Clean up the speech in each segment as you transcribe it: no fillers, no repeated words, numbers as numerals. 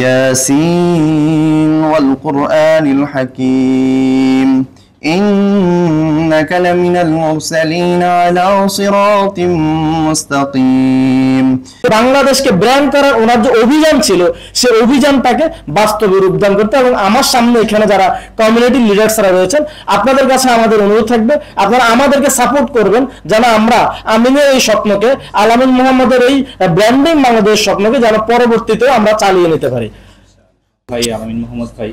ياسين والقرآن الحكيم إنك لمن المرسلين على صراط مستقيم। বাংলাদেশকে ব্র্যান্ড করার ওনার যে অভিযান ছিল সেই অভিযানটাকে বাস্তবে রূপদান করতে এবং আমার সামনে এখানে যারা কমিউনিটি লিডার্সরা রয়েছেন আপনাদের কাছে আমাদের অনুরোধ থাকবে আপনারা আমাদেরকে সাপোর্ট করবেন যেন আমরা আমিনের এই স্বপ্নকে আল-আমিন মোহাম্মদের এই ব্র্যান্ডিং বাংলাদেশ স্বপ্নকে যেন পরবর্তীতে আমরা চালিয়ে নিতে পারি। ভাই আল-আমিন মোহাম্মদ ভাই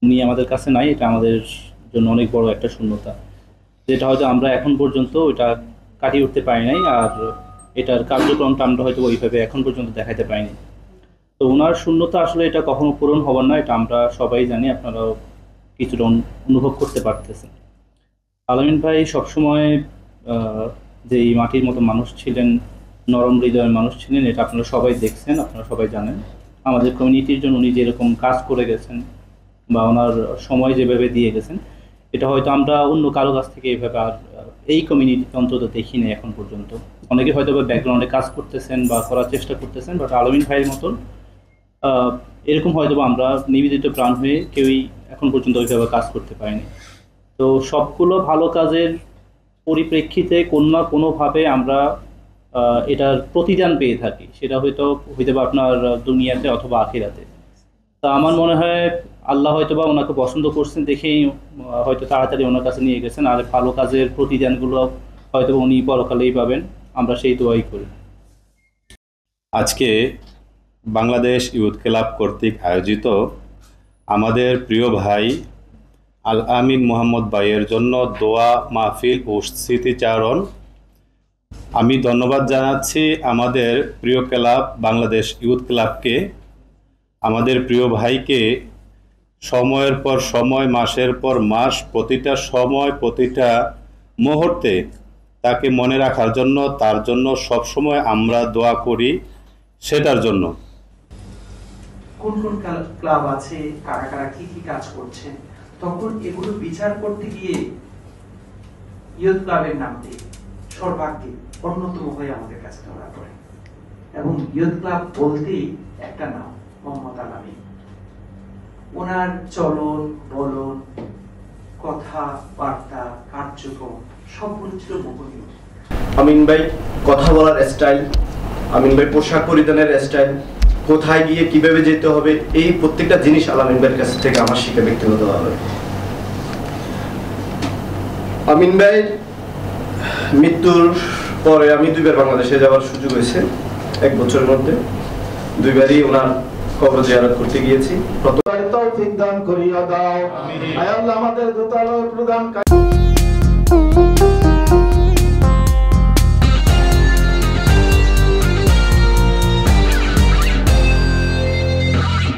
উনি আমাদের কাছে নাই, এটা আমাদের জন্য অনেক বড় একটা শূন্যতা, যেটা হয়তো আমরা এখন পর্যন্ত ওইটা কাটিয়ে উঠতে পারি নাই, আর এটার কার্যক্রমটা আমরা হয়তো ওইভাবে এখন পর্যন্ত দেখাতে পারিনি। তো ওনার শূন্যতা আসলে এটা কখনো পূরণ হবার না, এটা আমরা সবাই জানি, আপনারাও কিছুটা অনুভব করতে পারতেছেন। আল-আমিন ভাই সবসময় যে এই মাটির মতো মানুষ ছিলেন, নরম হৃদয়ের মানুষ ছিলেন, এটা আপনারা সবাই দেখছেন, আপনারা সবাই জানেন। আমাদের কমিউনিটির জন্য উনি যেরকম কাজ করে গেছেন বা ওনার সময় যেভাবে দিয়ে গেছেন, এটা হয়তো আমরা অন্য কারো কাছ থেকে এইভাবে আর এই কমিউনিটিতে অন্তত দেখি না এখন পর্যন্ত। অনেকে হয়তো ব্যাকগ্রাউন্ডে কাজ করতেছেন বা করার চেষ্টা করতেছেন, বাট আল-আমিন ভাইয়ের মতন এরকম হয়তো আমরা নিবেদিত প্রাণ হয়ে কেউই এখন পর্যন্ত ওইভাবে কাজ করতে পারিনি। তো সবগুলো ভালো কাজের পরিপ্রেক্ষিতে কোনো না কোনোভাবে আমরা এটার প্রতিদান পেয়ে থাকি, সেটা হয়তো বা আপনার দুনিয়াতে অথবা আখিরাতে। তা আমার মনে হয় আল্লাহ হয়তো বা ওনাকে পছন্দ করছেন দেখেই হয়তো তাড়াতাড়ি ওনার কাছে নিয়ে গেছেন, আর ভালো কাজের প্রতিদানগুলো হয়তো উনি পরকালেই পাবেন, আমরা সেই দোয়াই করি। আজকে বাংলাদেশ ইউথ ক্লাব কর্তৃক আয়োজিত আমাদের প্রিয় ভাই আল-আমিন মোহাম্মদ ভাইয়ের জন্য দোয়া মাহফিল ও স্মৃতিচারণ, আমি ধন্যবাদ জানাচ্ছি আমাদের প্রিয় ক্লাব বাংলাদেশ ইউথ ক্লাবকে, আমাদের প্রিয় ভাইকে সময়ের পর সময়, মাসের পর মাস, প্রতিটা সময় প্রতিটা মুহূর্তে তাকে মনে রাখার জন্য, তার জন্য সবসময় আমরা দোয়া করি, সেটার জন্য। কোন কোন ক্লাব আছে, কারা কারা কি কি কাজ করছে, তখন এগুলো বিচার করতে গিয়ে ইয়ুথ ক্লাবের নামটি সর্বাগ্রে অন্যতম হয়ে আমাদের কাছে ধরা পড়ে, এবং ইয়ুথ ক্লাব বলতেই একটা নাম, মোহাম্মদ আল-আমিন। ওনার চলন বলন, কথা বার্তা, কার্যক্রম সবগুলো ছিল মোহনীয়। আমিন ভাই কথা বলার স্টাইল, আমিন ভাই পোশাক পরিধানের স্টাইল, কোথায় গিয়ে কিভাবে যেতে হবে, এই প্রত্যেকটা জিনিস আল-আমিন ভাইয়ের কাছ থেকে আমার শিক্ষা ব্যক্তিগতভাবে। আমিন ভাই মৃত্যুর পরে আমি দুইবার বাংলাদেশে যাওয়ার সুযোগ হয়েছে, 1 বছরের মধ্যে 2বারই ওনার কবর জিয়ারত করতে গিয়েছি। তৌফিক দান করিয়া দাও, আয় আল্লাহ আমাদের দোতালয় প্রদান।